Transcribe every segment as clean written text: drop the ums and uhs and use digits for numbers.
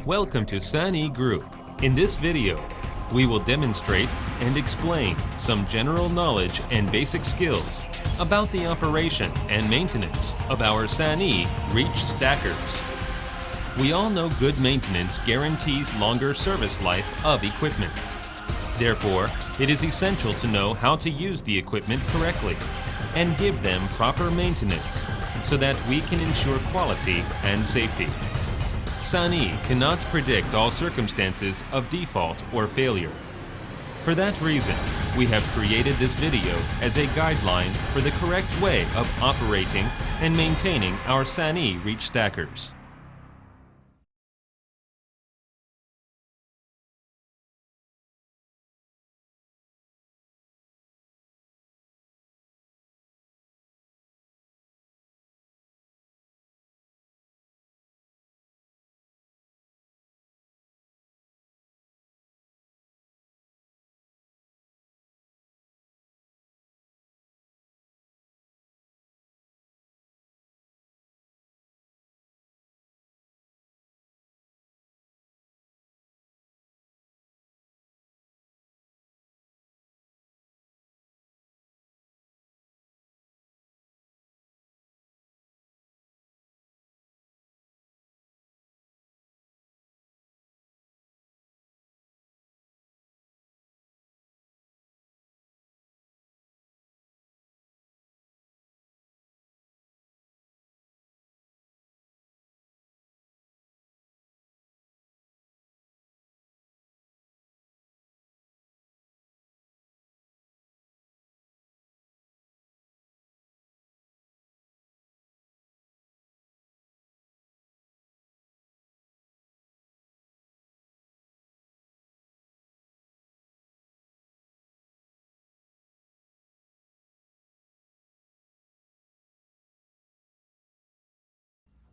Welcome to SANY Group. In this video, we will demonstrate and explain some general knowledge and basic skills about the operation and maintenance of our SANY reach stackers. We all know good maintenance guarantees longer service life of equipment. Therefore, it is essential to know how to use the equipment correctly and give them proper maintenance so that we can ensure quality and safety. SANY cannot predict all circumstances of default or failure. For that reason, we have created this video as a guideline for the correct way of operating and maintaining our SANY reach stackers.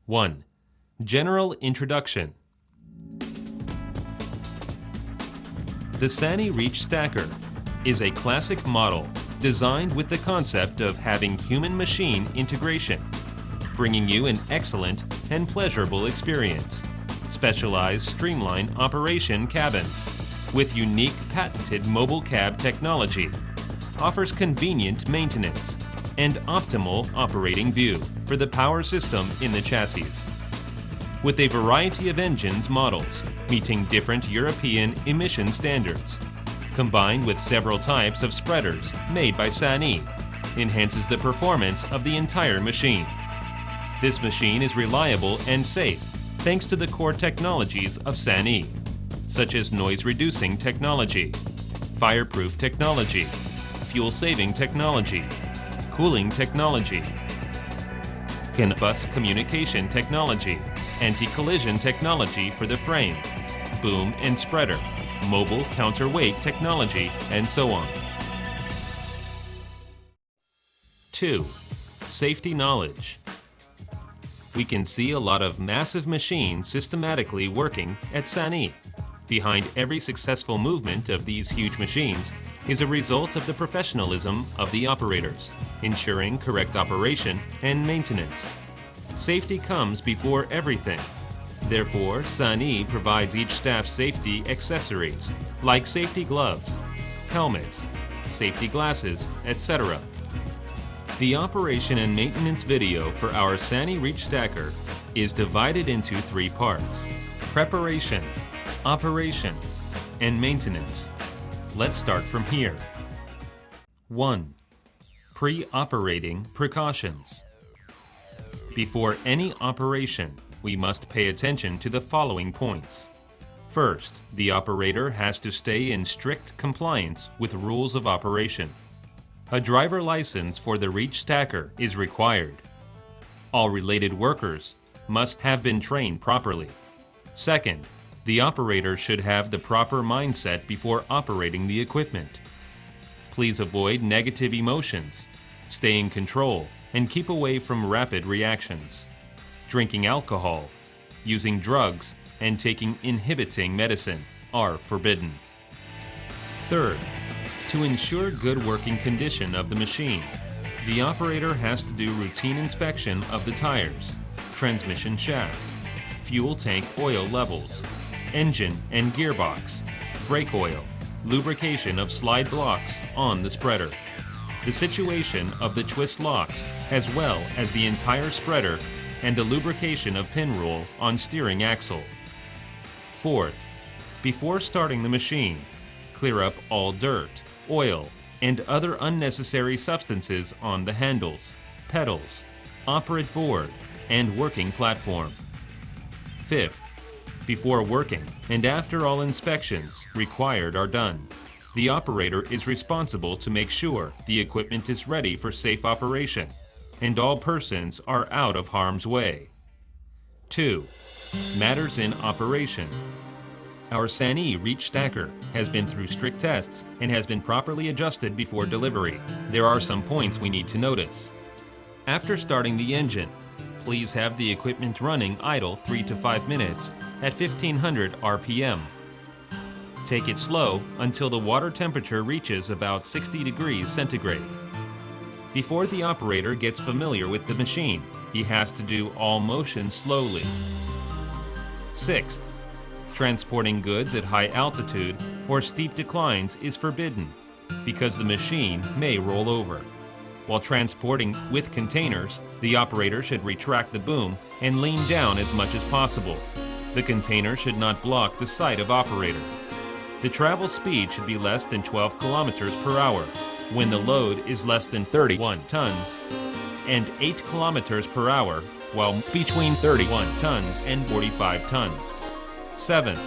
One, general introduction. The SANY reach stacker is a classic model designed with the concept of having human-machine integration, bringing you an excellent and pleasurable experience. Specialized streamlined operation cabin with unique patented mobile cab technology offers convenient maintenance and optimal operating view for the power system in the chassis. With a variety of engines models meeting different European emission standards, combined with several types of spreaders made by SANY, enhances the performance of the entire machine. This machine is reliable and safe thanks to the core technologies of SANY, such as noise-reducing technology, fireproof technology, fuel-saving technology, cooling technology, CAN bus communication technology, anti-collision technology for the frame, boom and spreader, mobile counterweight technology, and so on. 2. Safety knowledge. We can see a lot of massive machines systematically working at SANY. Behind every successful movement of these huge machines is a result of the professionalism of the operators, ensuring correct operation and maintenance. Safety comes before everything. Therefore, SANY provides each staff safety accessories like safety gloves, helmets, safety glasses, etc. The operation and maintenance video for our SANY reach stacker is divided into 3 parts: preparation, operation, and maintenance. Let's start from here. 1. Pre-operating precautions. Before any operation, we must pay attention to the following points. First, the operator has to stay in strict compliance with rules of operation. A driver license for the reach stacker is required. All related workers must have been trained properly. Second, the operator should have the proper mindset before operating the equipment. Please avoid negative emotions, stay in control, and keep away from rapid reactions. Drinking alcohol, using drugs, and taking inhibiting medicine are forbidden. Third, to ensure good working condition of the machine, the operator has to do routine inspection of the tires, transmission shaft, fuel tank oil levels, engine and gearbox, brake oil, lubrication of slide blocks on the spreader, the situation of the twist locks as well as the entire spreader, and the lubrication of pin rule on steering axle. Fourth, before starting the machine, clear up all dirt, oil, and other unnecessary substances on the handles, pedals, operate board, and working platform. Fifth, before working and after all inspections required are done, the operator is responsible to make sure the equipment is ready for safe operation and all persons are out of harm's way. 2. Matters in operation. Our SANY reach stacker has been through strict tests and has been properly adjusted before delivery. There are some points we need to notice. After starting the engine, please have the equipment running idle 3 to 5 minutes at 1500 RPM. Take it slow until the water temperature reaches about 60 degrees centigrade. Before the operator gets familiar with the machine, he has to do all motion slowly. Sixth, transporting goods at high altitude or steep declines is forbidden because the machine may roll over. While transporting with containers, the operator should retract the boom and lean down as much as possible. The container should not block the sight of operator. The travel speed should be less than 12 kilometers per hour when the load is less than 31 tons and 8 kilometers per hour while between 31 tons and 45 tons. Seventh,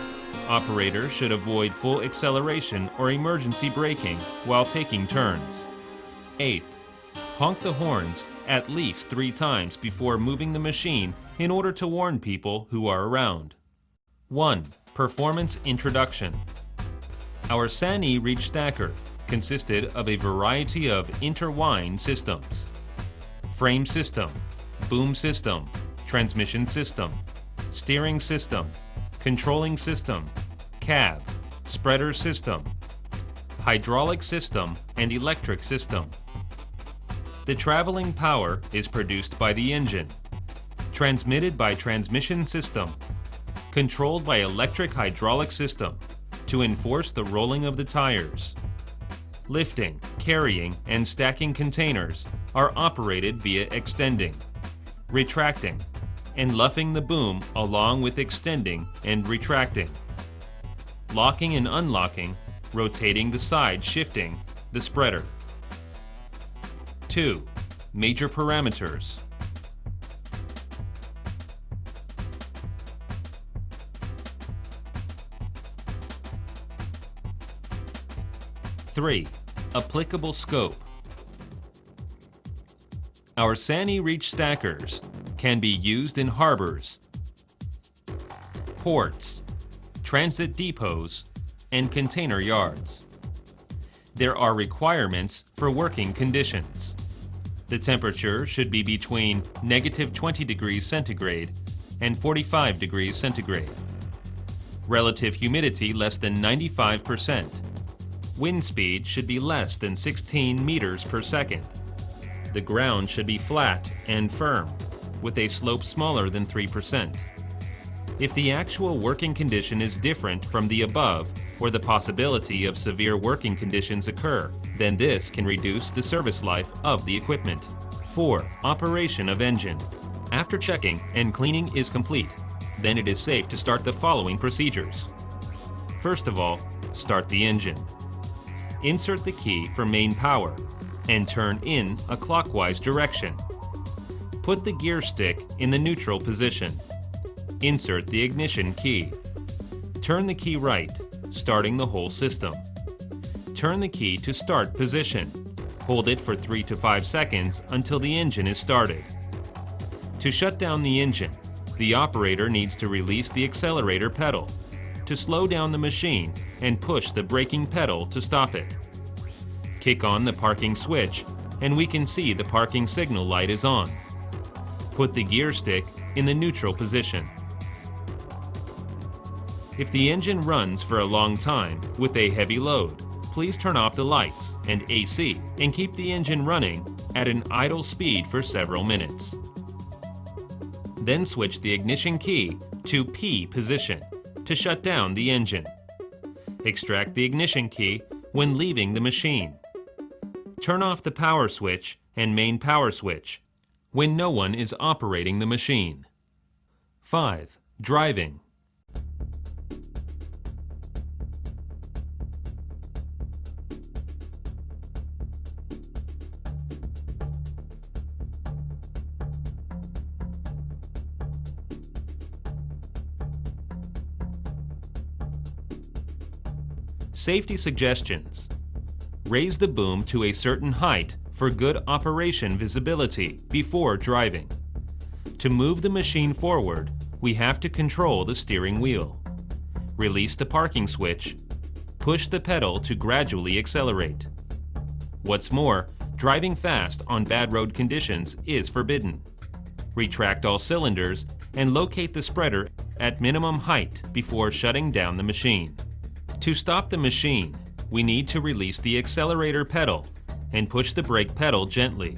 operator should avoid full acceleration or emergency braking while taking turns. Eighth, honk the horns at least 3 times before moving the machine in order to warn people who are around. 1. Performance introduction. Our SANY reach stacker consisted of a variety of interwind systems: frame system, boom system, transmission system, steering system, controlling system, cab, spreader system, hydraulic system, and electric system. The traveling power is produced by the engine, transmitted by transmission system, controlled by electric hydraulic system to enforce the rolling of the tires. Lifting, carrying, and stacking containers are operated via extending, retracting, and luffing the boom along with extending and retracting. Locking and unlocking, rotating the side shifting the spreader. 2. Major parameters. Three. Applicable scope. Our SANY reach stackers can be used in harbors, ports, transit depots, and container yards. There are requirements for working conditions. The temperature should be between -20 degrees centigrade and 45 degrees centigrade. Relative humidity less than 95%. Wind speed should be less than 16 meters per second. The ground should be flat and firm, with a slope smaller than 3%. If the actual working condition is different from the above, or the possibility of severe working conditions occur, then this can reduce the service life of the equipment. 4. Operation of engine. After checking and cleaning is complete, then it is safe to start the following procedures. First of all, start the engine. Insert the key for main power and turn in a clockwise direction. Put the gear stick in the neutral position. Insert the ignition key. Turn the key right, starting the whole system. Turn the key to start position. Hold it for 3 to 5 seconds until the engine is started. To shut down the engine, the operator needs to release the accelerator pedal to slow down the machine and push the braking pedal to stop it. Kick on the parking switch and we can see the parking signal light is on. Put the gear stick in the neutral position. If the engine runs for a long time with a heavy load, please turn off the lights and AC and keep the engine running at an idle speed for several minutes. Then switch the ignition key to P position to shut down the engine. Extract the ignition key when leaving the machine. Turn off the power switch and main power switch when no one is operating the machine. 5. Driving. Safety suggestions. Raise the boom to a certain height for good operation visibility before driving. To move the machine forward, we have to control the steering wheel. Release the parking switch. Push the pedal to gradually accelerate. What's more, driving fast on bad road conditions is forbidden. Retract all cylinders and locate the spreader at minimum height before shutting down the machine. To stop the machine, we need to release the accelerator pedal and push the brake pedal gently.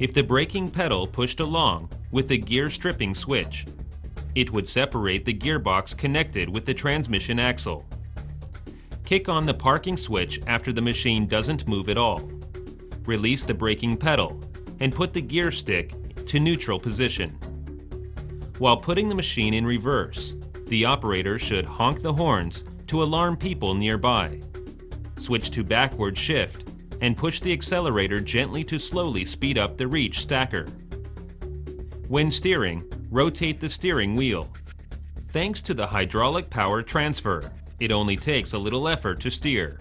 If the braking pedal pushed along with the gear stripping switch, it would separate the gearbox connected with the transmission axle. Kick on the parking switch after the machine doesn't move at all. Release the braking pedal and put the gear stick to neutral position. While putting the machine in reverse, the operator should honk the horns to alarm people nearby. Switch to backward shift and push the accelerator gently to slowly speed up the reach stacker. When steering, rotate the steering wheel. Thanks to the hydraulic power transfer, it only takes a little effort to steer.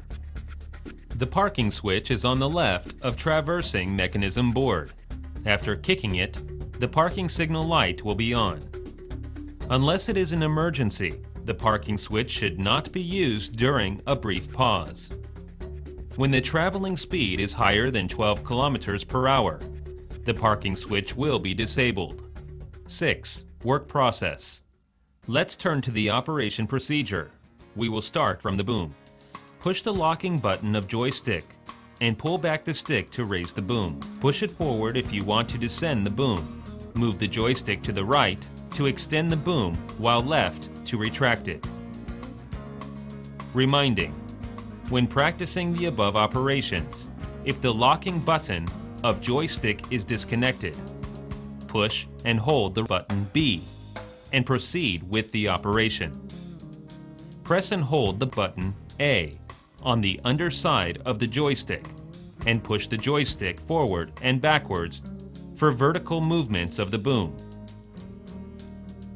The parking switch is on the left of traversing mechanism board. After kicking it, the parking signal light will be on. Unless it is an emergency, the parking switch should not be used during a brief pause. When the traveling speed is higher than 12 kilometers per hour, the parking switch will be disabled. 6. Work process. Let's turn to the operation procedure. We will start from the boom. Push the locking button of joystick and pull back the stick to raise the boom. Push it forward if you want to descend the boom. Move the joystick to the right to extend the boom, while left to retract it. Reminding: when practicing the above operations, if the locking button of joystick is disconnected, push and hold the button B and proceed with the operation. Press and hold the button A on the underside of the joystick and push the joystick forward and backwards for vertical movements of the boom.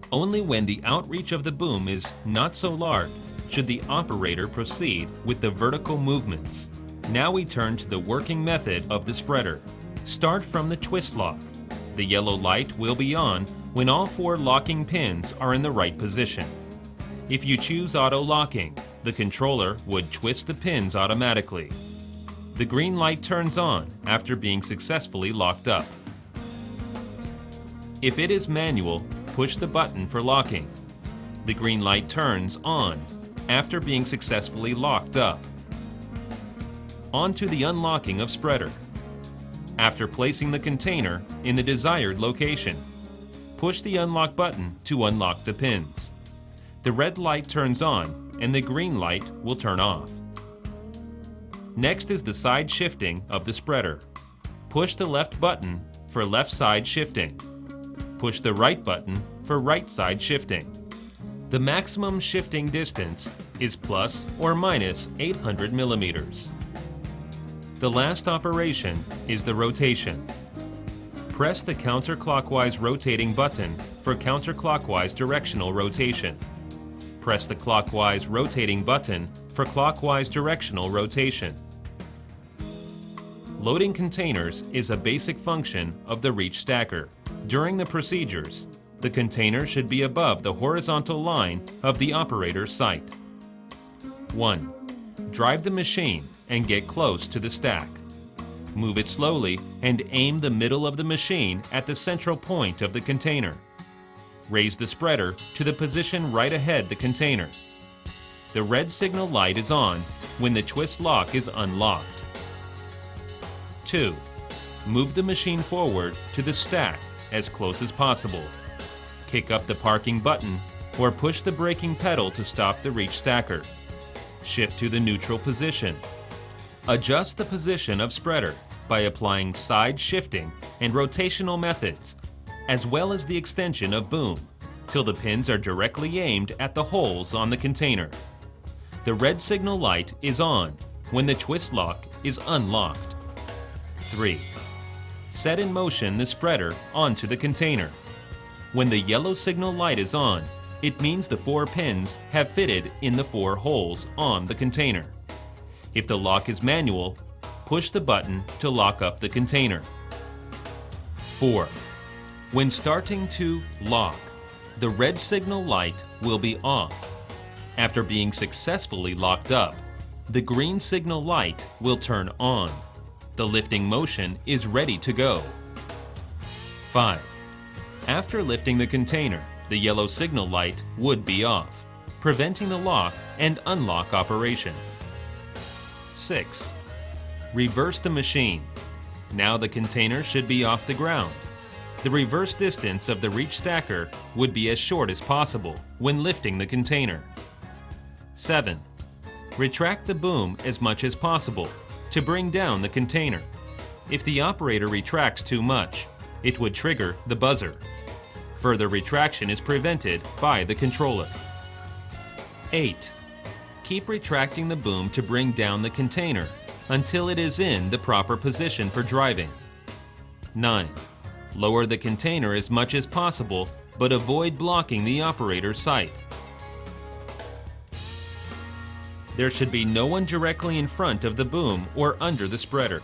Only when the outreach of the boom is not so large should the operator proceed with the vertical movements. Now we turn to the working method of the spreader. Start from the twist lock. The yellow light will be on when all 4 locking pins are in the right position. If you choose auto locking, the controller would twist the pins automatically. The green light turns on after being successfully locked up. If it is manual, push the button for locking. The green light turns on after being successfully locked up. On to the unlocking of spreader. After placing the container in the desired location, push the unlock button to unlock the pins. The red light turns on and the green light will turn off. Next is the side shifting of the spreader. Push the left button for left side shifting. Push the right button for right side shifting. The maximum shifting distance is plus or minus 800 millimeters. The last operation is the rotation. Press the counterclockwise rotating button for counterclockwise directional rotation. Press the clockwise rotating button for clockwise directional rotation. Loading containers is a basic function of the reach stacker. During the procedures, the container should be above the horizontal line of the operator's sight. 1. Drive the machine and get close to the stack. Move it slowly and aim the middle of the machine at the central point of the container. Raise the spreader to the position right ahead the container. The red signal light is on when the twist lock is unlocked. 2. Move the machine forward to the stack as close as possible. Kick up the parking button or push the braking pedal to stop the reach stacker. Shift to the neutral position. Adjust the position of spreader by applying side shifting and rotational methods, as well as the extension of boom, till the pins are directly aimed at the holes on the container. The red signal light is on when the twist lock is unlocked. 3. Set in motion the spreader onto the container. When the yellow signal light is on, it means the 4 pins have fitted in the 4 holes on the container. If the lock is manual, push the button to lock up the container. 4. When starting to lock, the red signal light will be off. After being successfully locked up, the green signal light will turn on. The lifting motion is ready to go. 5. After lifting the container, the yellow signal light would be off, preventing the lock and unlock operation. 6. Reverse the machine. Now the container should be off the ground. The reverse distance of the reach stacker would be as short as possible when lifting the container. 7. Retract the boom as much as possible to bring down the container. If the operator retracts too much, it would trigger the buzzer. Further retraction is prevented by the controller. 8. Keep retracting the boom to bring down the container until it is in the proper position for driving. 9. Lower the container as much as possible, but avoid blocking the operator's sight. There should be no one directly in front of the boom or under the spreader.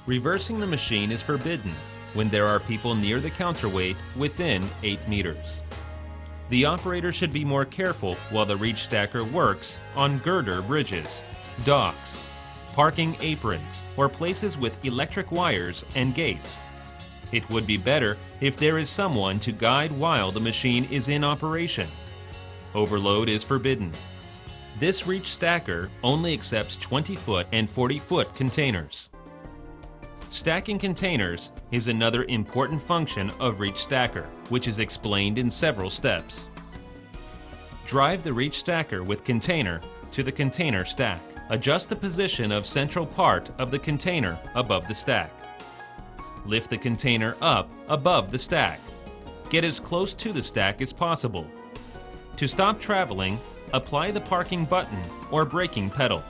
Reversing the machine is forbidden when there are people near the counterweight within 8 meters. The operator should be more careful while the reach stacker works on girder bridges, docks, parking aprons, or places with electric wires and gates. It would be better if there is someone to guide while the machine is in operation. Overload is forbidden. This reach stacker only accepts 20-foot and 40-foot containers. Stacking containers is another important function of reach stacker, which is explained in several steps. Drive the reach stacker with container to the container stack. Adjust the position of central part of the container above the stack. Lift the container up above the stack. Get as close to the stack as possible. To stop traveling, apply the parking button or braking pedal.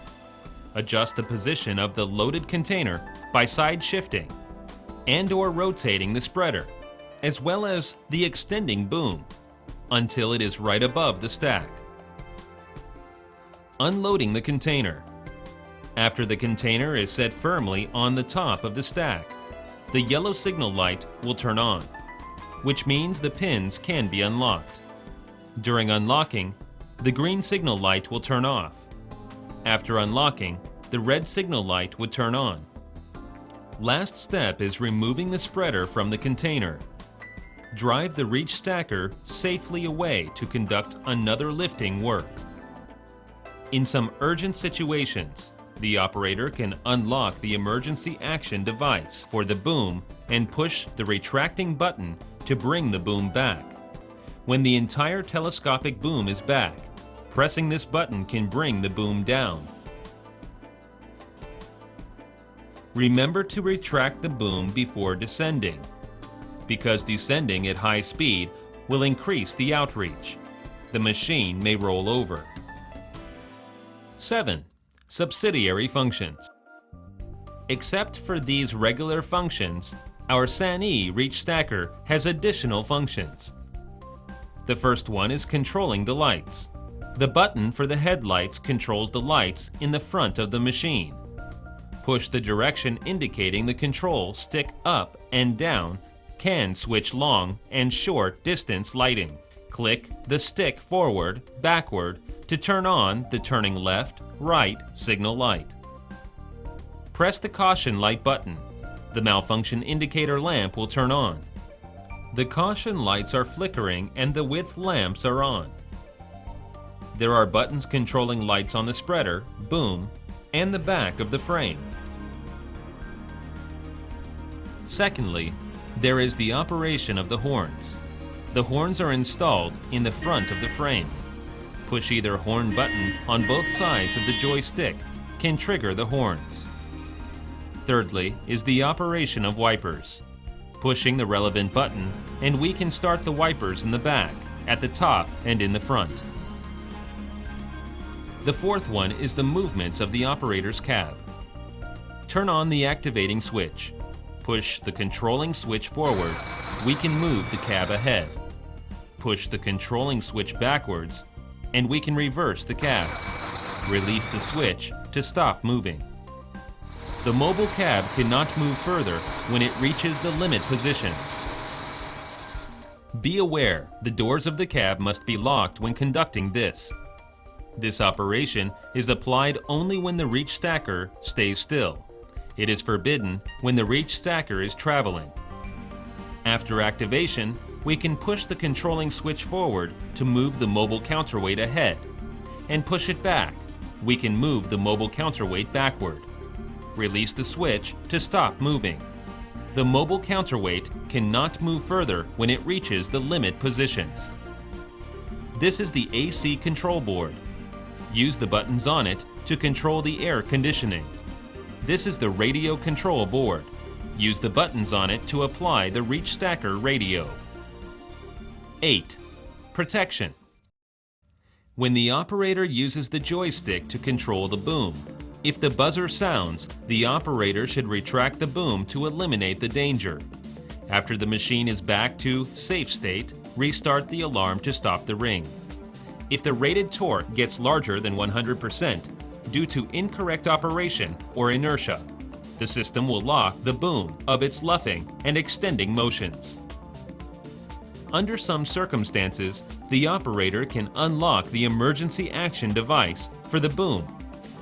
Adjust the position of the loaded container by side shifting and/or rotating the spreader, as well as the extending boom, until it is right above the stack. Unloading the container. After the container is set firmly on the top of the stack, the yellow signal light will turn on, which means the pins can be unlocked. During unlocking, the green signal light will turn off. After unlocking, the red signal light would turn on. Last step is removing the spreader from the container. Drive the reach stacker safely away to conduct another lifting work. In some urgent situations, the operator can unlock the emergency action device for the boom and push the retracting button to bring the boom back. When the entire telescopic boom is back, pressing this button can bring the boom down. Remember to retract the boom before descending, because descending at high speed will increase the outreach. The machine may roll over. 7. Subsidiary functions. Except for these regular functions, our SANY reach stacker has additional functions. The first one is controlling the lights. The button for the headlights controls the lights in the front of the machine. Push the direction indicating the control stick up and down can switch long and short distance lighting. Click the stick forward, backward to turn on the turning left, right signal light. Press the caution light button. The malfunction indicator lamp will turn on. The caution lights are flickering and the width lamps are on. There are buttons controlling lights on the spreader, boom, and the back of the frame. Secondly, there is the operation of the horns. The horns are installed in the front of the frame. Push either horn button on both sides of the joystick can trigger the horns. Thirdly is the operation of wipers. Pushing the relevant button and we can start the wipers in the back, at the top, and in the front. The fourth one is the movements of the operator's cab. Turn on the activating switch. Push the controlling switch forward, we can move the cab ahead. Push the controlling switch backwards, and we can reverse the cab. Release the switch to stop moving. The mobile cab cannot move further when it reaches the limit positions. Be aware, the doors of the cab must be locked when conducting this. This operation is applied only when the reach stacker stays still. It is forbidden when the reach stacker is traveling. After activation, we can push the controlling switch forward to move the mobile counterweight ahead, and push it back. We can move the mobile counterweight backward. Release the switch to stop moving. The mobile counterweight cannot move further when it reaches the limit positions. This is the AC control board. Use the buttons on it to control the air conditioning. This is the radio control board. Use the buttons on it to apply the reach stacker radio. 8. Protection. When the operator uses the joystick to control the boom, if the buzzer sounds, the operator should retract the boom to eliminate the danger. After the machine is back to safe state, restart the alarm to stop the ring. If the rated torque gets larger than 100% due to incorrect operation or inertia, the system will lock the boom of its luffing and extending motions. Under some circumstances, the operator can unlock the emergency action device for the boom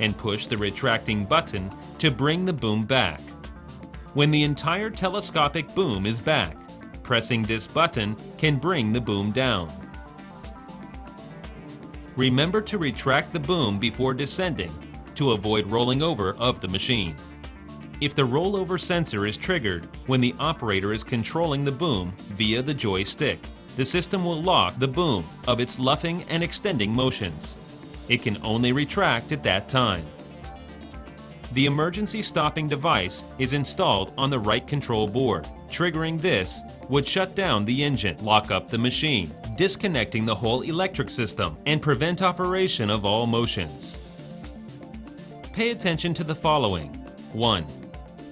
and push the retracting button to bring the boom back. When the entire telescopic boom is back, pressing this button can bring the boom down. Remember to retract the boom before descending to avoid rolling over of the machine. If the rollover sensor is triggered when the operator is controlling the boom via the joystick, the system will lock the boom of its luffing and extending motions. It can only retract at that time. The emergency stopping device is installed on the right control board. Triggering this would shut down the engine, lock up the machine, disconnecting the whole electric system, and prevent operation of all motions. Pay attention to the following. 1.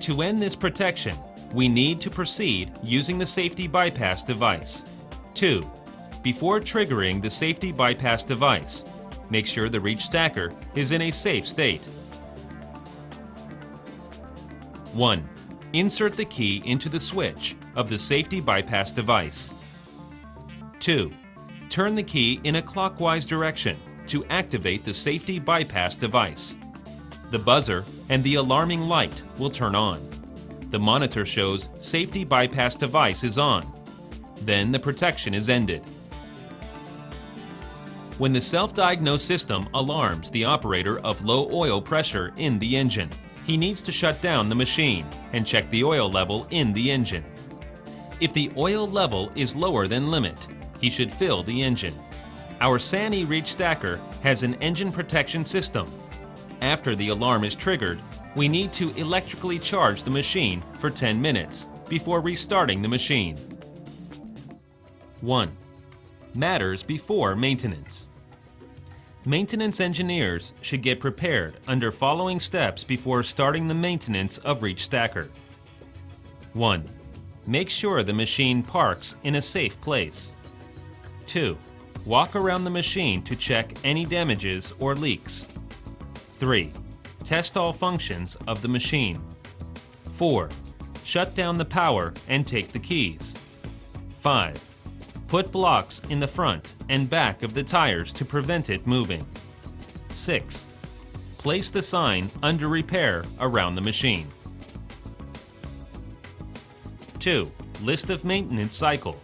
To end this protection, we need to proceed using the safety bypass device. 2. Before triggering the safety bypass device, make sure the reach stacker is in a safe state. 1. Insert the key into the switch of the safety bypass device. 2. Turn the key in a clockwise direction to activate the safety bypass device. The buzzer and the alarming light will turn on. The monitor shows safety bypass device is on. Then the protection is ended. When the self-diagnose system alarms the operator of low oil pressure in the engine, he needs to shut down the machine and check the oil level in the engine. If the oil level is lower than limit, he should fill the engine. Our SANY Reach Stacker has an engine protection system. After the alarm is triggered, we need to electrically charge the machine for 10 minutes before restarting the machine. 1. Matters before maintenance. Maintenance engineers should get prepared under following steps before starting the maintenance of Reach Stacker. 1. Make sure the machine parks in a safe place. 2. Walk around the machine to check any damages or leaks. 3. Test all functions of the machine. 4. Shut down the power and take the keys. 5. Put blocks in the front and back of the tires to prevent it moving. 6. Place the sign under repair around the machine. 2. List of maintenance cycle.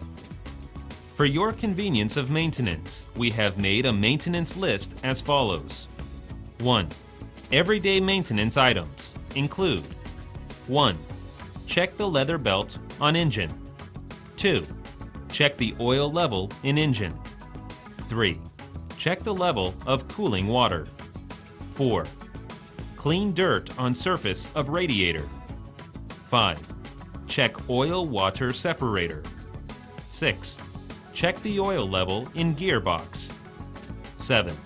For your convenience of maintenance, we have made a maintenance list as follows. 1. Everyday maintenance items include 1. Check the leather belt on engine. 2. Check the oil level in engine. 3. Check the level of cooling water. 4. Clean dirt on surface of radiator. 5. Check oil-water separator. 6. Check the oil level in gearbox. 7.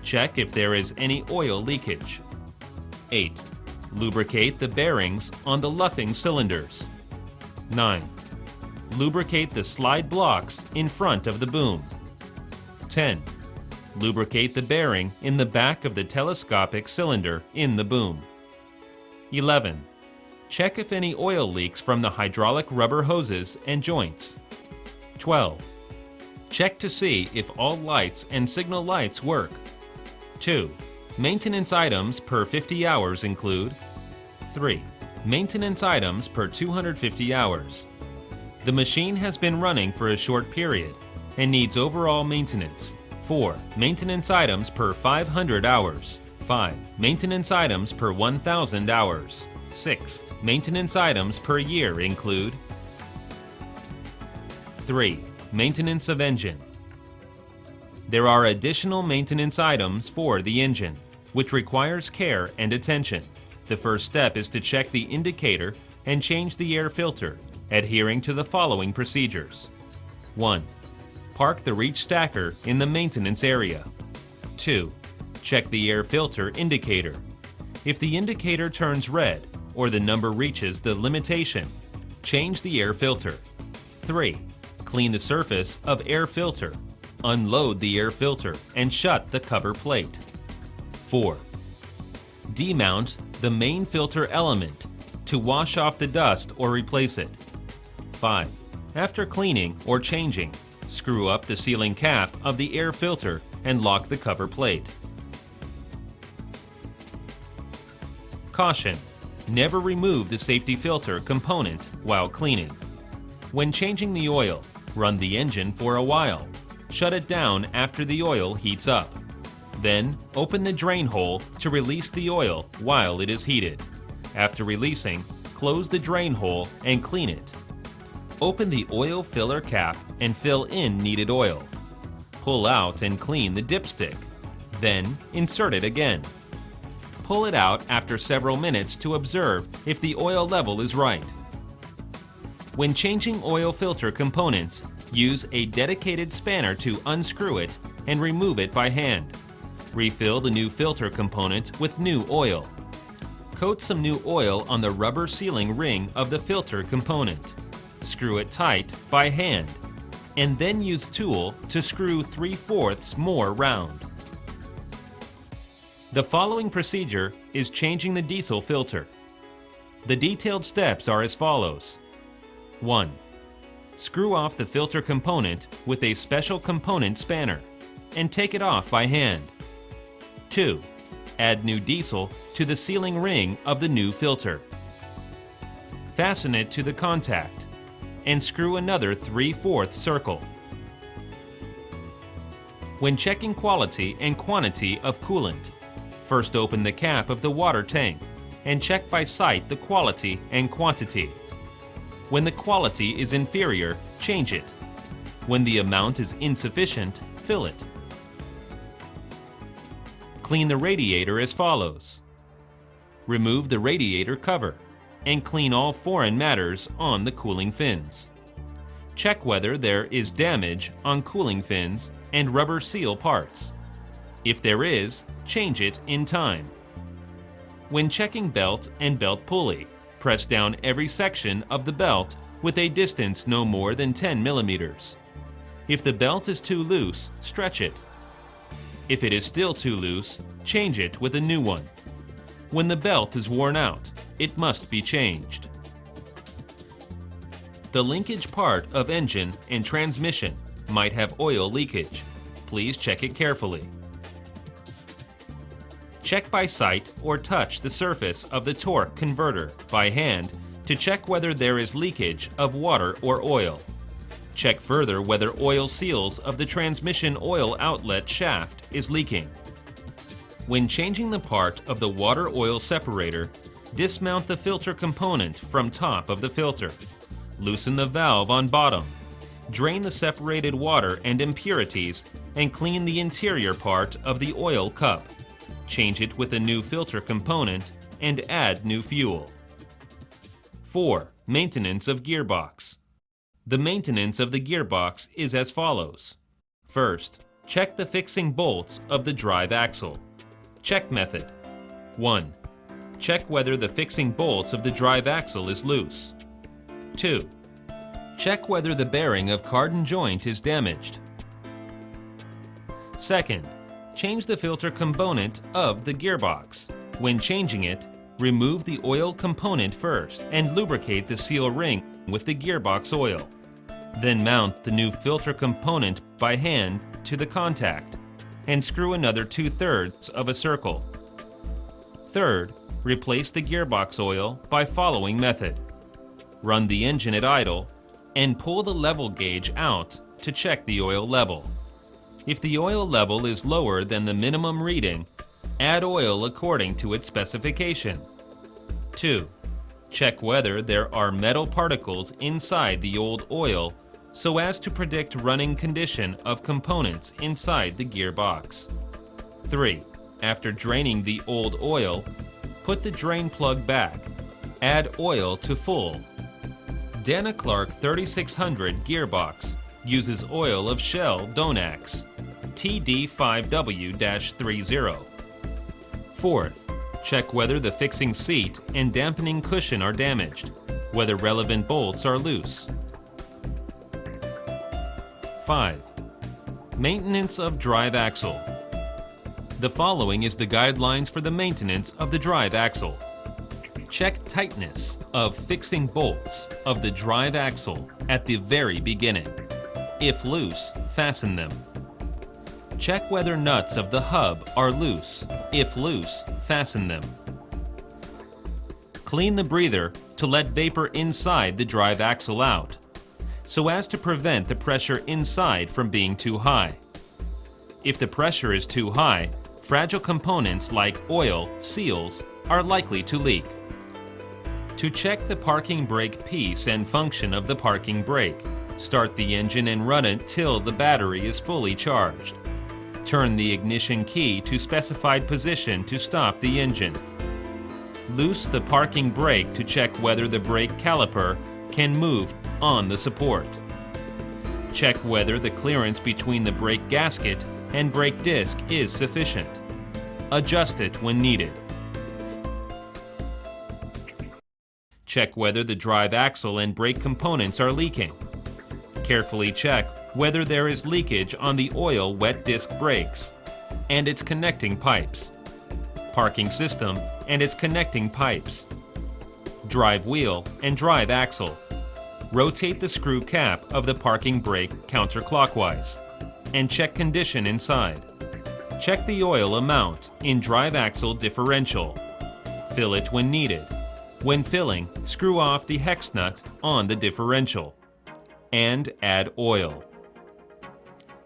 Check if there is any oil leakage. 8. Lubricate the bearings on the luffing cylinders. 9. Lubricate the slide blocks in front of the boom. 10. Lubricate the bearing in the back of the telescopic cylinder in the boom. 11. Check if any oil leaks from the hydraulic rubber hoses and joints. 12. Check to see if all lights and signal lights work. 2. Maintenance items per 50 hours include 3. Maintenance items per 250 hours. The machine has been running for a short period and needs overall maintenance. 4. Maintenance items per 500 hours. 5. Maintenance items per 1,000 hours. 6. Maintenance items per year include 3. Maintenance of engine. There are additional maintenance items for the engine, which requires care and attention. The first step is to check the indicator and change the air filter, adhering to the following procedures. 1. Park the reach stacker in the maintenance area. 2. Check the air filter indicator. If the indicator turns red or the number reaches the limitation, change the air filter. 3. Clean the surface of air filter. Unload the air filter and shut the cover plate. 4. Demount the main filter element to wash off the dust or replace it. 5. After cleaning or changing, screw up the sealing cap of the air filter and lock the cover plate. Caution: never remove the safety filter component while cleaning. When changing the oil, run the engine for a while. Shut it down after the oil heats up. Then, open the drain hole to release the oil while it is heated. After releasing, close the drain hole and clean it. Open the oil filler cap and fill in needed oil. Pull out and clean the dipstick. Then, insert it again. Pull it out after several minutes to observe if the oil level is right. When changing oil filter components, use a dedicated spanner to unscrew it and remove it by hand. Refill the new filter component with new oil. Coat some new oil on the rubber sealing ring of the filter component. Screw it tight by hand, and then use tool to screw 3/4 more round. The following procedure is changing the diesel filter. The detailed steps are as follows. 1. Screw off the filter component with a special component spanner and take it off by hand. 2. Add new diesel to the sealing ring of the new filter. Fasten it to the contact and screw another 3/4 circle. When checking quality and quantity of coolant, first open the cap of the water tank and check by sight the quality and quantity. When the quality is inferior, change it. When the amount is insufficient, fill it. Clean the radiator as follows. Remove the radiator cover and clean all foreign matters on the cooling fins. Check whether there is damage on cooling fins and rubber seal parts. If there is, change it in time. When checking belt and belt pulley, press down every section of the belt with a distance no more than 10 millimeters. If the belt is too loose, stretch it. If it is still too loose, change it with a new one. When the belt is worn out, it must be changed. The linkage part of engine and transmission might have oil leakage. Please check it carefully. Check by sight or touch the surface of the torque converter by hand to check whether there is leakage of water or oil. Check further whether oil seals of the transmission oil outlet shaft is leaking. When changing the part of the water-oil separator, dismount the filter component from top of the filter. Loosen the valve on bottom. drain the separated water and impurities and clean the interior part of the oil cup. Change it with a new filter component and add new fuel. 4. Maintenance of gearbox. The maintenance of the gearbox is as follows. First, check the fixing bolts of the drive axle. Check method. 1. Check whether the fixing bolts of the drive axle is loose. 2. Check whether the bearing of cardan joint is damaged. Second, change the filter component of the gearbox. When changing it, remove the oil component first and lubricate the seal ring with the gearbox oil. Then mount the new filter component by hand to the contact and screw another 2/3 of a circle. Third, replace the gearbox oil by following method. Run the engine at idle and pull the level gauge out to check the oil level. If the oil level is lower than the minimum reading, add oil according to its specification. 2. Check whether there are metal particles inside the old oil so as to predict running condition of components inside the gearbox. 3. After draining the old oil, put the drain plug back. Add oil to full. Dana Clark 3600 gearbox uses oil of Shell Donax TD5W-30. Fourth, check whether the fixing seat and dampening cushion are damaged, whether relevant bolts are loose. 5. Maintenance of drive axle. The following is the guidelines for the maintenance of the drive axle. Check tightness of fixing bolts of the drive axle at the very beginning. If loose, fasten them. Check whether nuts of the hub are loose. If loose, fasten them. Clean the breather to let vapor inside the drive axle out, so as to prevent the pressure inside from being too high. If the pressure is too high, fragile components like oil, seals, are likely to leak. To check the parking brake piece and function of the parking brake, start the engine and run it till the battery is fully charged. Turn the ignition key to specified position to stop the engine. Loose the parking brake to check whether the brake caliper can move on the support. Check whether the clearance between the brake gasket and brake disc is sufficient. Adjust it when needed. Check whether the drive axle and brake components are leaking. Carefully check whether there is leakage on the oil wet disc brakes and its connecting pipes, parking system and its connecting pipes, drive wheel and drive axle. Rotate the screw cap of the parking brake counterclockwise and check condition inside. Check the oil amount in drive axle differential. Fill it when needed. When filling, screw off the hex nut on the differential and add oil.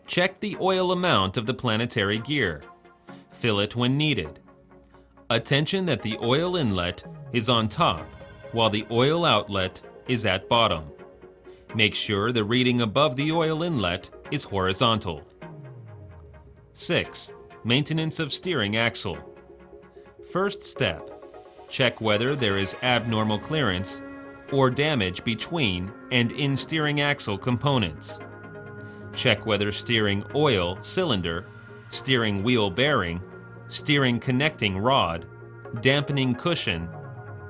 Check the oil amount of the planetary gear. Fill it when needed. Attention that the oil inlet is on top while the oil outlet is at bottom. Make sure the reading above the oil inlet is horizontal. 6. Maintenance of steering axle. First step. Check whether there is abnormal clearance or damage between and in steering axle components. Check whether steering oil cylinder, steering wheel bearing, steering connecting rod, dampening cushion,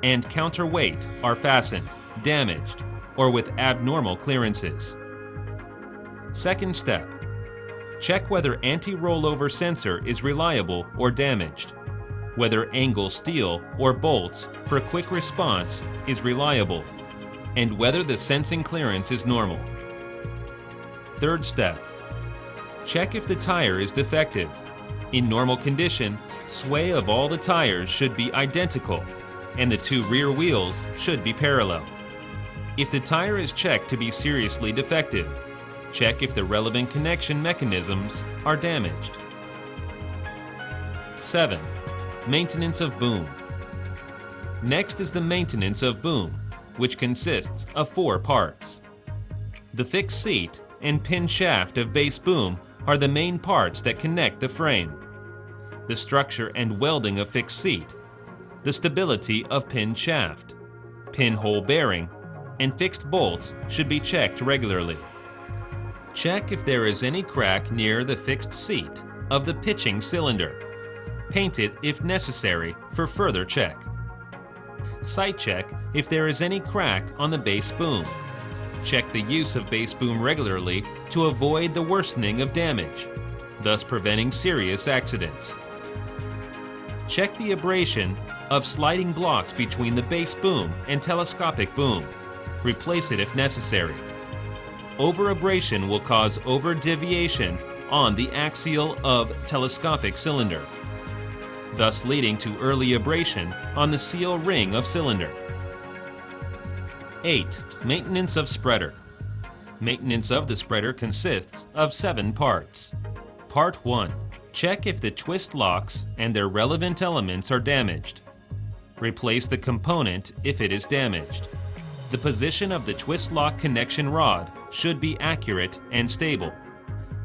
and counterweight are fastened, damaged, or with abnormal clearances. Second step. Check whether anti-rollover sensor is reliable or damaged, whether angle steel or bolts for quick response is reliable, and whether the sensing clearance is normal. Third step. Check if the tire is defective. In normal condition, sway of all the tires should be identical, and the two rear wheels should be parallel. If the tire is checked to be seriously defective, check if the relevant connection mechanisms are damaged. 7. Maintenance of boom. Next is the maintenance of boom, which consists of 4 parts. The fixed seat and pin shaft of base boom are the main parts that connect the frame. The structure and welding of fixed seat, the stability of pin shaft, pinhole bearing, and fixed bolts should be checked regularly. Check if there is any crack near the fixed seat of the pitching cylinder. Paint it if necessary for further check. Sight check if there is any crack on the base boom. Check the use of base boom regularly to avoid the worsening of damage, thus preventing serious accidents. Check the abrasion of sliding blocks between the base boom and telescopic boom. Replace it if necessary. Over-abrasion will cause over-deviation on the axial of telescopic cylinder, thus leading to early abrasion on the seal ring of cylinder. 8. Maintenance of spreader. Maintenance of the spreader consists of 7 parts. Part 1. Check if the twist locks and their relevant elements are damaged. Replace the component if it is damaged. The position of the twist lock connection rod should be accurate and stable.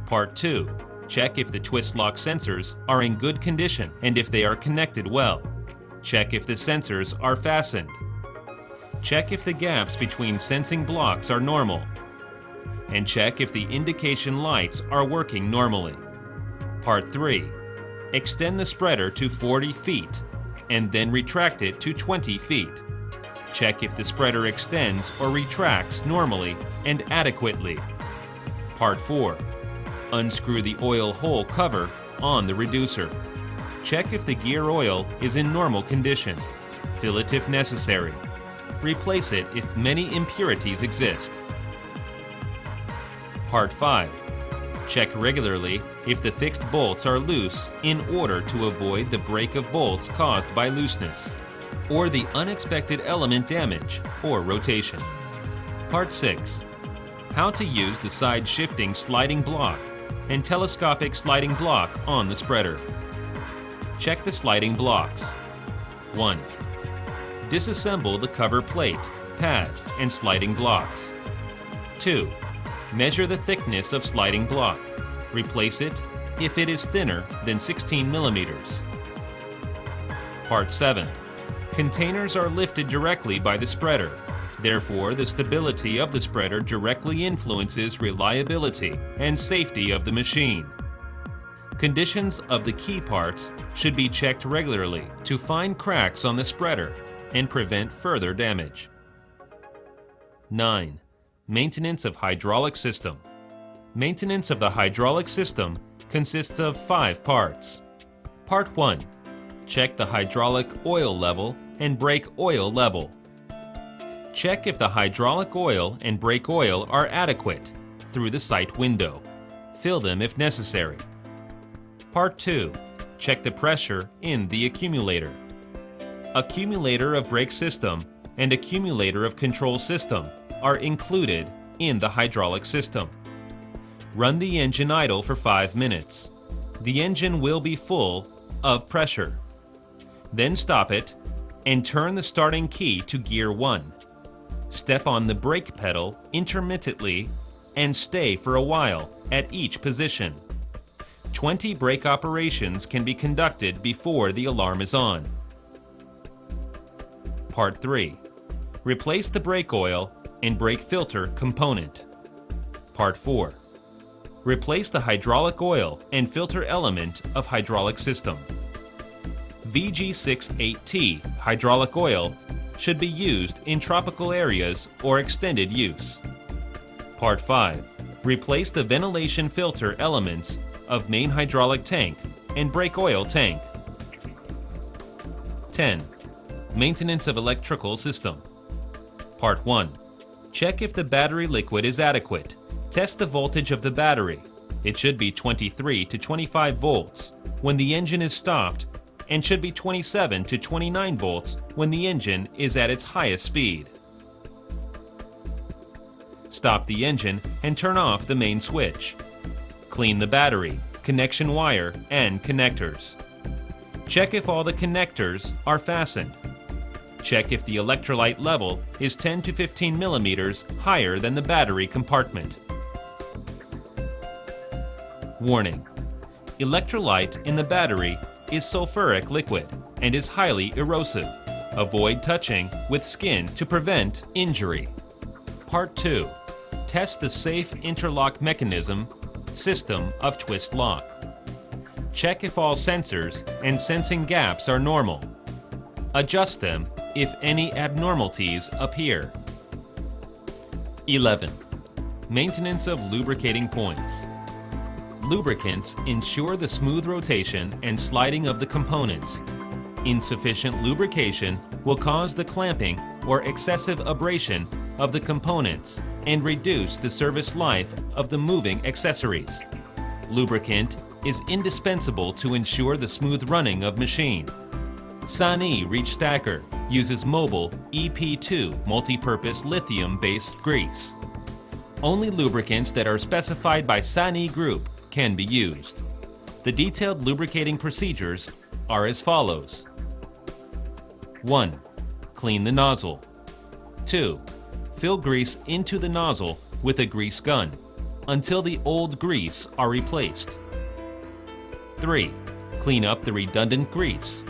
Part 2. Check if the twist lock sensors are in good condition and if they are connected well. Check if the sensors are fastened. Check if the gaps between sensing blocks are normal. And check if the indication lights are working normally. Part 3. Extend the spreader to 40 feet and then retract it to 20 feet. Check if the spreader extends or retracts normally and adequately. Part 4. Unscrew the oil hole cover on the reducer. Check if the gear oil is in normal condition. Fill it if necessary. Replace it if many impurities exist. Part 5. Check regularly if the fixed bolts are loose in order to avoid the break of bolts caused by looseness, or the unexpected element damage or rotation. Part 6. How to use the side shifting sliding block and telescopic sliding block on the spreader. Check the sliding blocks. 1. Disassemble the cover plate, pad, and sliding blocks. 2. Measure the thickness of sliding block. Replace it if it is thinner than 16 millimeters. Part 7. Containers are lifted directly by the spreader. Therefore, the stability of the spreader directly influences reliability and safety of the machine. Conditions of the key parts should be checked regularly to find cracks on the spreader and prevent further damage. 9. Maintenance of hydraulic system. Maintenance of the hydraulic system consists of 5 parts. Part 1. Check the hydraulic oil level and brake oil level. Check if the hydraulic oil and brake oil are adequate through the sight window. Fill them if necessary. Part 2. Check the pressure in the accumulator. Accumulator of brake system and accumulator of control system are included in the hydraulic system. Run the engine idle for 5 minutes. The engine will be full of pressure. Then stop it and turn the starting key to gear 1. Step on the brake pedal intermittently and stay for a while at each position. 20 brake operations can be conducted before the alarm is on. Part 3. Replace the brake oil and brake filter component. Part 4. Replace the hydraulic oil and filter element of hydraulic system. VG68T hydraulic oil should be used in tropical areas or extended use. Part 5. Replace the ventilation filter elements of main hydraulic tank and brake oil tank. 10. Maintenance of electrical system. Part 1. Check if the battery liquid is adequate. Test the voltage of the battery. It should be 23 to 25 volts when the engine is stopped and should be 27 to 29 volts when the engine is at its highest speed. Stop the engine and turn off the main switch. Clean the battery, connection wire, and connectors. Check if all the connectors are fastened. Check if the electrolyte level is 10 to 15 millimeters higher than the battery compartment. Warning: electrolyte in the battery is sulfuric liquid and is highly erosive. Avoid touching with skin to prevent injury. Part 2. Test the safe interlock mechanism system of twist lock. Check if all sensors and sensing gaps are normal. Adjust them if any abnormalities appear. 11. Maintenance of lubricating points. Lubricants ensure the smooth rotation and sliding of the components. Insufficient lubrication will cause the clamping or excessive abrasion of the components and reduce the service life of the moving accessories. Lubricant is indispensable to ensure the smooth running of machine. SANY Reach Stacker uses mobile EP2 multi-purpose lithium-based grease. Only lubricants that are specified by SANY Group can be used. The detailed lubricating procedures are as follows. 1. Clean the nozzle. 2. Fill grease into the nozzle with a grease gun until the old grease are replaced. 3. Clean up the redundant grease.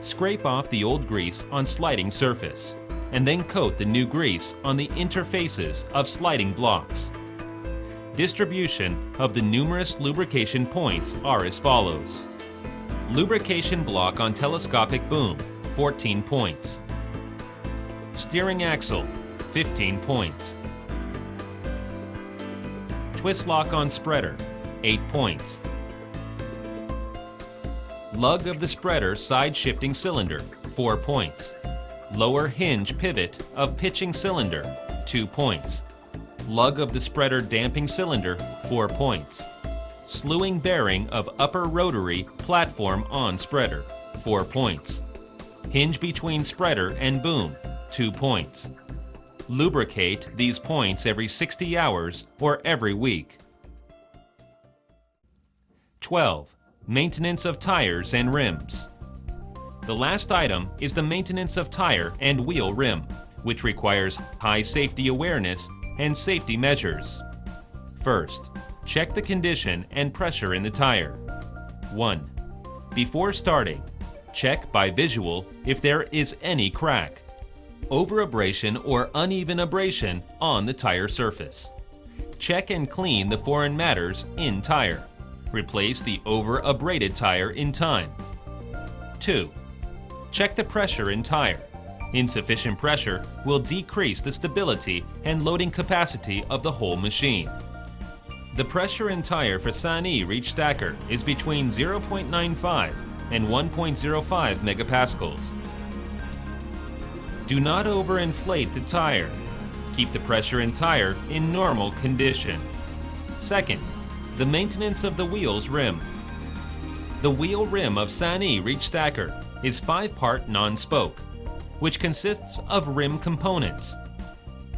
Scrape off the old grease on sliding surface, and then coat the new grease on the interfaces of sliding blocks. Distribution of the numerous lubrication points are as follows. Lubrication block on telescopic boom, 14 points. Steering axle, 15 points. Twist lock on spreader, 8 points. Lug of the spreader side shifting cylinder, 4 points. Lower hinge pivot of pitching cylinder, 2 points. Lug of the spreader damping cylinder, 4 points. Slewing bearing of upper rotary platform on spreader, 4 points. Hinge between spreader and boom, 2 points. Lubricate these points every 60 hours or every week. 12. Maintenance of tires and rims. The last item is the maintenance of tire and wheel rim, which requires high safety awareness and safety measures. First, check the condition and pressure in the tire. 1. Before starting, check by visual if there is any crack, over-abrasion or uneven abrasion on the tire surface. Check and clean the foreign matters in tire. Replace the over-abraded tire in time. 2. Check the pressure in tire. Insufficient pressure will decrease the stability and loading capacity of the whole machine. The pressure in tire for SANY Reach Stacker is between 0.95 and 1.05 megapascals. Do not overinflate the tire. Keep the pressure in tire in normal condition. Second, the maintenance of the wheel's rim. The wheel rim of SANY Reach Stacker is 5-part non-spoke, which consists of rim components,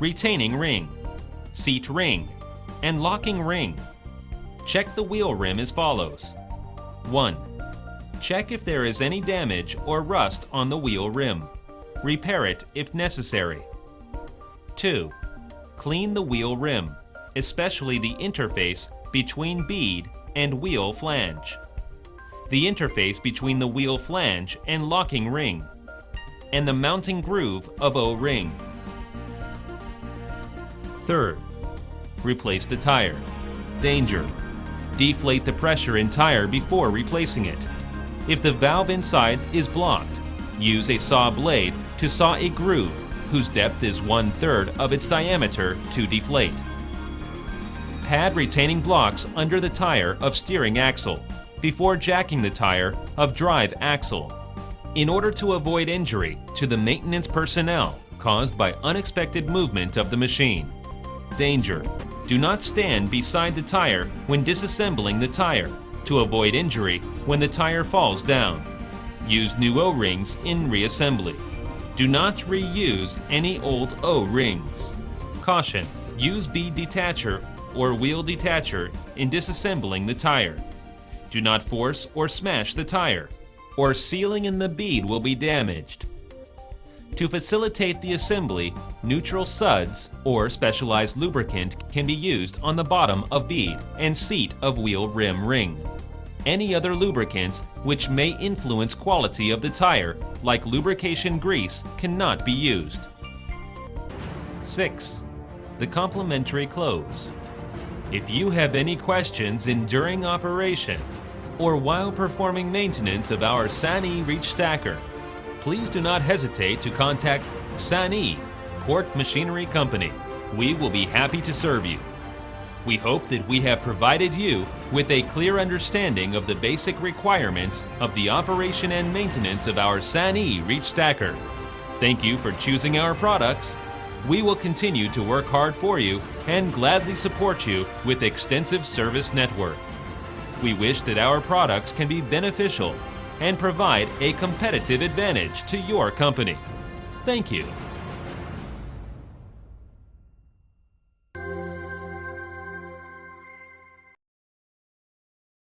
retaining ring, seat ring, and locking ring. Check the wheel rim as follows. 1. Check if there is any damage or rust on the wheel rim. Repair it if necessary. 2. Clean the wheel rim, especially the interface between bead and wheel flange, the interface between the wheel flange and locking ring, and the mounting groove of O-ring. Third, replace the tire. Danger: deflate the pressure in tire before replacing it. If the valve inside is blocked, use a saw blade to saw a groove whose depth is 1/3 of its diameter to deflate. Pad retaining blocks under the tire of steering axle before jacking the tire of drive axle, in order to avoid injury to the maintenance personnel caused by unexpected movement of the machine. Danger: do not stand beside the tire when disassembling the tire to avoid injury when the tire falls down. Use new O-rings in reassembly. Do not reuse any old O-rings. Caution: use bead detacher or wheel detacher in disassembling the tire. Do not force or smash the tire, or sealing in the bead will be damaged. To facilitate the assembly, neutral suds or specialized lubricant can be used on the bottom of bead and seat of wheel rim ring. Any other lubricants which may influence quality of the tire, like lubrication grease, cannot be used. 6. The complementary close. If you have any questions during operation or while performing maintenance of our SANY Reach Stacker, please do not hesitate to contact SANY Port Machinery Company. We will be happy to serve you. We hope that we have provided you with a clear understanding of the basic requirements of the operation and maintenance of our SANY Reach Stacker. Thank you for choosing our products. We will continue to work hard for you and gladly support you with extensive service network. We wish that our products can be beneficial and provide a competitive advantage to your company. Thank you.